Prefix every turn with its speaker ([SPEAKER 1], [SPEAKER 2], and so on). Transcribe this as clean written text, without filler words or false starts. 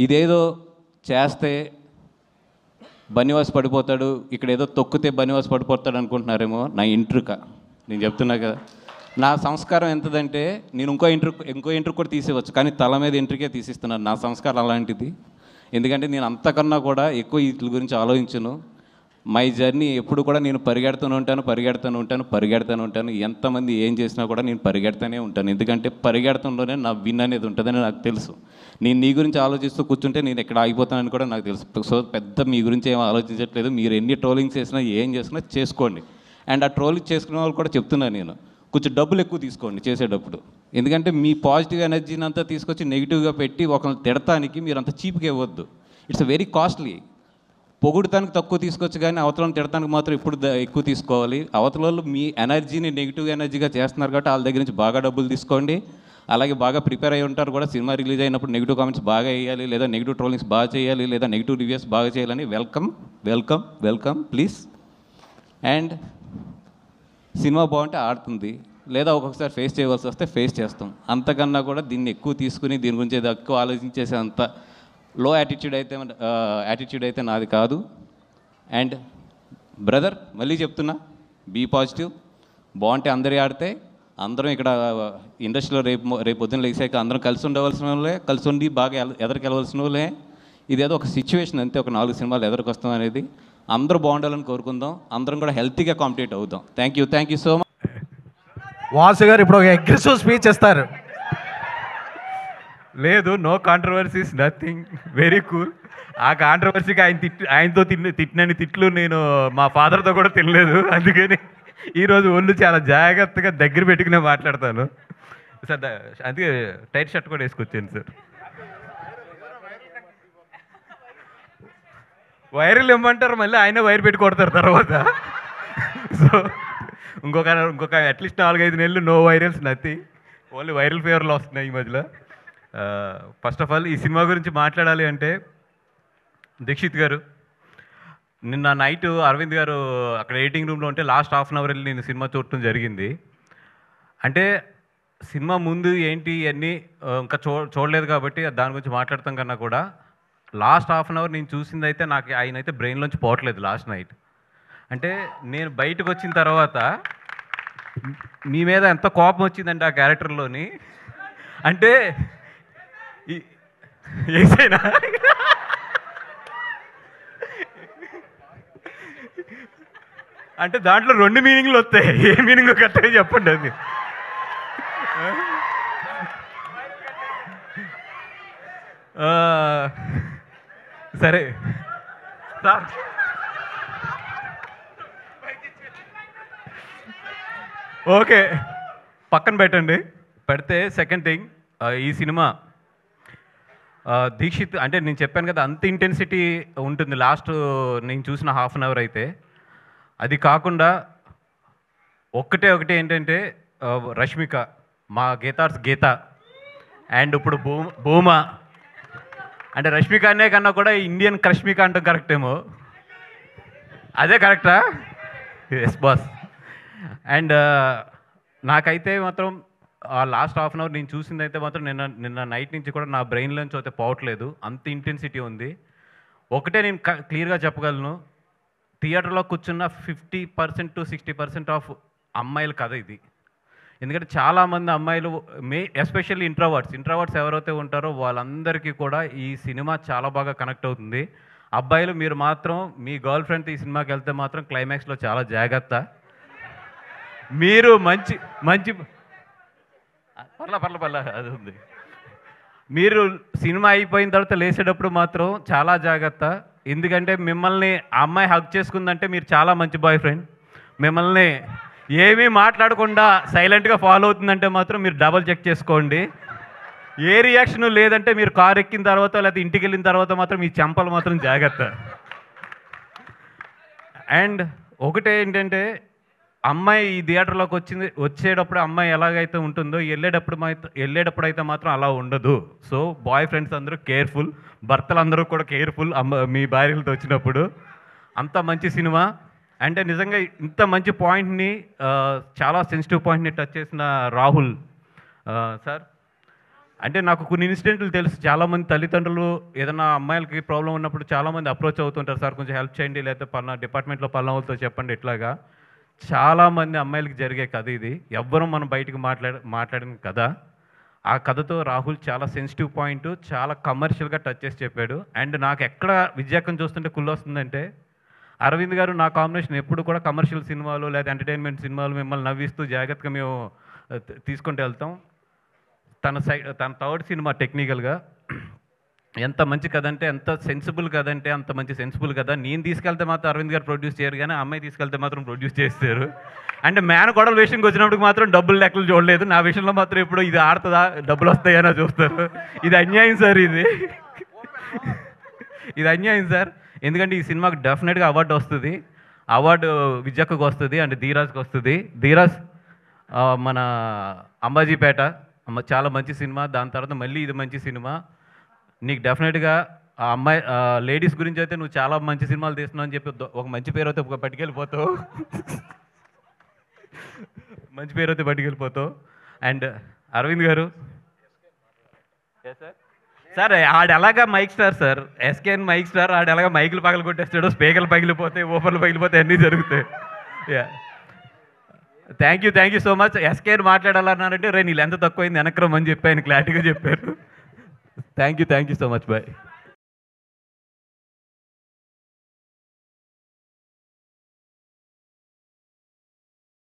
[SPEAKER 1] ఇదేదో చేస్తే బనివాస్ పడిపోతాడు, ఇక్కడ ఏదో తొక్కితే బనివాస్ పడిపోతాడు అనుకుంటున్నారేమో. నా ఇంట్రుక నేను చెప్తున్నా కదా, నా సంస్కారం ఎంతదంటే నేను ఇంకో ఇంట్రుక్ కూడా తీసేవచ్చు, కానీ తల మీద ఇంట్రుకే తీసిస్తున్నాను. నా సంస్కారం అలాంటిది. ఎందుకంటే నేను అంతకన్నా కూడా ఎక్కువ వీటి గురించి ఆలోచించను. మై జర్నీ ఎప్పుడు కూడా నేను పరిగెడుతూనే ఉంటాను. ఎంతమంది ఏం చేసినా కూడా నేను పరిగెడుతూనే ఉంటాను. ఎందుకంటే పరిగెడతంలోనే నా విన్ అనేది ఉంటుందని నాకు తెలుసు. నేను నీ గురించి ఆలోచిస్తూ కూర్చుంటే నేను ఎక్కడ ఆగిపోతానని కూడా నాకు తెలుసు. సో పెద్ద మీ గురించి ఏం ఆలోచించట్లేదు. మీరు ఎన్ని ట్రోలింగ్స్ చేసినా ఏం చేసినా చేసుకోండి. అండ్ ఆ ట్రోలింగ్ చేసుకునే వాళ్ళు కూడా చెప్తున్నాను నేను, కొంచెం డబ్బులు ఎక్కువ తీసుకోండి చేసేటప్పుడు. ఎందుకంటే మీ పాజిటివ్ ఎనర్జీని అంతా తీసుకొచ్చి నెగిటివ్గా పెట్టి ఒకరిని తిడటానికి మీరు అంత చీప్గా ఇవ్వద్దు. It's very costly. పొగుడటానికి తక్కువ తీసుకొచ్చు, కానీ అవతలను తిడటానికి మాత్రం ఇప్పుడు ఎక్కువ తీసుకోవాలి. అవతల మీ ఎనర్జీని నెగిటివ్ ఎనర్జీగా చేస్తున్నారు కాబట్టి వాళ్ళ దగ్గర నుంచి బాగా డబ్బులు తీసుకోండి. అలాగే బాగా ప్రిపేర్ అయి ఉంటారు కూడా. సినిమా రిలీజ్ అయినప్పుడు నెగిటివ్ కామెంట్స్ బాగా వేయాలి, లేదా నెగిటివ్ ట్రోలింగ్స్ బాగా చేయాలి, లేదా నెగిటివ్ రివ్యూస్ బాగా చేయాలని వెల్కమ్ ప్లీజ్. అండ్ సినిమా బాగుంటే ఆడుతుంది, లేదా ఒక్కొక్కసారి ఫేస్ చేయవలసి వస్తే ఫేస్ చేస్తాం. అంతకన్నా కూడా దీన్ని ఎక్కువ తీసుకుని దీని గురించి ఎక్కువ ఆలోచించేసే అంత లో యాటిట్యూడ్ అయితే నాది కాదు. అండ్ బ్రదర్ మళ్ళీ చెప్తున్నా, బీ పాజిటివ్. బాగుంటే అందరి ఆడితే అందరం ఇక్కడ ఇండస్ట్రీలో రేపు పొద్దున్న లేసాక అందరం కలిసి ఉండవలసిన వాళ్ళే, కలిసి ఉండి బాగా ఎదరికెళ్ళవలసిన వాళ్ళే. ఇదేదో ఒక సిచ్యువేషన్ అంతే, ఒక 4 సినిమాలు ఎదరికొస్తాం అనేది. అందరూ బాగుండాలని కోరుకుందాం, అందరం కూడా హెల్తీగా కాంపిటేట్ అవుదాం. Thank you so much.
[SPEAKER 2] Vasu garu ఇప్పుడు ఒక అగ్రెసివ్ స్పీచ్ ఇస్తారు.
[SPEAKER 3] లేదు, no controversies, nothing, very cool. ఆ కాంట్రవర్సీకి ఆయనతో తిట్టినని తిట్లు నేను మా ఫాదర్తో కూడా తినలేదు. అందుకని ఈరోజు ఒళ్ళు చాలా జాగ్రత్తగా దగ్గర పెట్టుకునే మాట్లాడతాను సార్. అందుకే టైట్ షర్ట్ కూడా వేసుకొచ్చాను సార్. వైరల్ ఇమ్మంటారు, మళ్ళీ ఆయనే వైర్ పెట్టి కొడతారు తర్వాత. సో ఇంకొక అట్లీస్ట్ 4-5 నెలలు no virals, nothing, only viral ఫీవర్లు వస్తున్నాయి ఈ మధ్యలో. ఫస్ట్ ఆఫ్ ఆల్ ఈ సినిమా గురించి మాట్లాడాలి అంటే, దీక్షిత్ గారు నిన్న నైట్ అరవింద్ గారు అక్కడ ఎడిటింగ్ రూమ్లో ఉంటే లాస్ట్ హాఫ్ అన్ అవర్ వెళ్ళి నేను సినిమా చూడటం జరిగింది. అంటే సినిమా ముందు ఏంటి ఇవన్నీ ఇంకా చూడలేదు కాబట్టి దాని గురించి మాట్లాడతాం కన్నా కూడా లాస్ట్ హాఫ్ అన్ అవర్ నేను చూసింది అయితే నాకు ఆయన అయితే బ్రెయిన్లోంచి పోవట్లేదు లాస్ట్ నైట్. అంటే నేను బయటకు వచ్చిన తర్వాత మీ మీద ఎంత కోపం వచ్చిందంటే ఆ క్యారెక్టర్లోని, అంటే ఏసైనా అంటే దాంట్లో 2 మీనింగ్లు వస్తాయి. ఏ మీనింగ్ కరెక్ట్గా చెప్పండి అది. సరే సార్, ఓకే పక్కన పెట్టండి. పెడితే సెకండ్ థింగ్, ఈ సినిమా దీక్షిత్ అంటే నేను చెప్పాను కదా అంత ఇంటెన్సిటీ ఉంటుంది లాస్ట్ నేను చూసిన హాఫ్ అన్ అవర్ అయితే. అది కాకుండా ఒకటే ఏంటంటే రష్మిక, మా గీతార్స్ గీత, అండ్ ఇప్పుడు భూమా. అంటే రష్మిక అనే కన్నా కూడా ఇండియన్ క్రష్మిక అంటాం కరెక్టేమో, అదే కరెక్టా? Yes boss. అండ్ నాకైతే మాత్రం ఆ లాస్ట్ హాఫ్ అన్ అవర్ నేను చూసిందైతే మాత్రం నిన్న నైట్ నుంచి కూడా నా బ్రెయిన్లోంచి అయితే పోవట్లేదు, అంత ఇంటెన్సిటీ ఉంది. ఒకటే నేను క్లియర్గా చెప్పగలను, థియేటర్లో కూర్చున్న 50% to 60% ఆఫ్ అమ్మాయిల కథ ఇది. ఎందుకంటే చాలామంది అమ్మాయిలు ఎస్పెషల్లీ ఇంట్రోవర్ట్స్ ఎవరైతే ఉంటారో వాళ్ళందరికీ కూడా ఈ సినిమా చాలా బాగా కనెక్ట్ అవుతుంది. అబ్బాయిలు మీరు మాత్రం మీ గర్ల్ ఫ్రెండ్తో ఈ సినిమాకి వెళ్తే మాత్రం క్లైమాక్స్లో చాలా జాగ్రత్త. మీరు మంచి పర్ల అది ఉంది. మీరు సినిమా అయిపోయిన తర్వాత లేచేటప్పుడు మాత్రం చాలా జాగ్రత్త. ఎందుకంటే మిమ్మల్ని ఆ అమ్మాయి హగ్ చేసుకుందంటే మీరు చాలా మంచి బాయ్ ఫ్రెండ్. మిమ్మల్ని ఏమీ మాట్లాడకుండా సైలెంట్గా ఫాలో అవుతుందంటే మాత్రం మీరు డబల్ చెక్ చేసుకోండి. ఏ రియాక్షన్ లేదంటే మీరు కారు ఎక్కిన తర్వాత లేకపోతే ఇంటికి వెళ్ళిన తర్వాత మాత్రం మీ చెంపలు మాత్రం జాగ్రత్త. అండ్ ఒకటే ఏంటంటే, అమ్మాయి ఈ థియేటర్లోకి వచ్చేటప్పుడు అమ్మాయి ఎలాగైతే ఉంటుందో వెళ్ళేటప్పుడు అయితే మాత్రం అలా ఉండదు. సో బాయ్ ఫ్రెండ్స్ అందరూ కేర్ఫుల్, భర్తలు అందరూ కూడా కేర్ఫుల్ మీ భార్యలతో వచ్చినప్పుడు. అంత మంచి సినిమా. అంటే నిజంగా ఇంత మంచి పాయింట్ని, చాలా సెన్సిటివ్ పాయింట్ని టచ్ చేసిన రాహుల్ సార్, అంటే నాకు కొన్ని ఇన్సిడెంట్లు తెలుసు. చాలామంది తల్లిదండ్రులు ఏదైనా అమ్మాయిలకి ప్రాబ్లం ఉన్నప్పుడు చాలామంది అప్రోచ్ అవుతుంటారు, సార్ కొంచెం హెల్ప్ చేయండి, లేకపోతే పలానా డిపార్ట్మెంట్లో పలానా వాళ్ళతో చెప్పండి ఇట్లాగా. చాలామంది అమ్మాయిలకి జరిగే కథ ఇది. ఎవ్వరూ మనం బయటికి మాట్లాడిన కథ. ఆ కథతో రాహుల్ చాలా సెన్సిటివ్ పాయింట్, చాలా కమర్షియల్గా టచ్ చేసి చెప్పాడు. అండ్ నాకు ఎక్కడ విద్యాకం చూస్తుంటే కుళ్ళు వస్తుందంటే, అరవింద్ గారు నా కాంబినేషన్ ఎప్పుడు కూడా కమర్షియల్ సినిమాలు లేదా ఎంటర్టైన్మెంట్ సినిమాలు మిమ్మల్ని నవ్విస్తూ జాగ్రత్తగా మేము తీసుకుంటూ వెళ్తాం. తన థర్డ్ సినిమా టెక్నికల్గా ఎంత మంచి కథ అంటే, ఎంత సెన్సిబుల్ కథ అంటే అంత మంచి సెన్సిబుల్ కథ. నేను తీసుకెళ్తే మాత్రం అరవింద్ గారు ప్రొడ్యూస్ చేయరు, కానీ అమ్మాయి తీసుకెళ్తే మాత్రం ప్రొడ్యూస్ చేస్తారు. అంటే మ్యాన్ గొడవల విషయంకి వచ్చినప్పుడు మాత్రం డబ్బులు లెక్కలు చూడలేదు. నా విషయంలో మాత్రం ఇప్పుడు ఇది ఆడుతుందా, డబ్బులు వస్తాయని చూస్తారు. ఇది అన్యాయం సార్, ఇది అన్యాయం సార్. ఎందుకంటే ఈ సినిమాకి డెఫినెట్గా అవార్డు వస్తుంది. అవార్డు విద్యకు వస్తుంది అండ్ ధీరాజ్కి వస్తుంది. ధీరాజ్ మన అంబాజీపేట చాలా మంచి సినిమా, దాని తర్వాత మళ్ళీ ఇది మంచి సినిమా. నీకు డెఫినెట్గా ఆ అమ్మాయి లేడీస్ గురించి అయితే నువ్వు చాలా మంచి సినిమాలు తీస్తున్నావు అని చెప్పి ఒక మంచి పేరు అయితే పట్టుకెళ్ళిపోతావు, మంచి పేరు అయితే పట్టుకెళ్ళిపోతావు. అండ్ అరవింద్ గారు సార్, ఆడు ఎలాగా mike star sir, SKN mike star. ఆడు ఎలాగా మైకులు పగలు కొట్టేస్తాడు, స్పీకర్లు పగిలిపోతాయి, ఓపర్లు పగిలిపోతాయి, అన్నీ జరుగుతాయి. Yeah, thank you so much. SKN మాట్లాడాలన్నారంటే రే నీళ్ళు ఎంత తక్కువైంది వెనక్రమని చెప్పి ఆయన క్లారిటీగా చెప్పారు. Thank you so much, bye.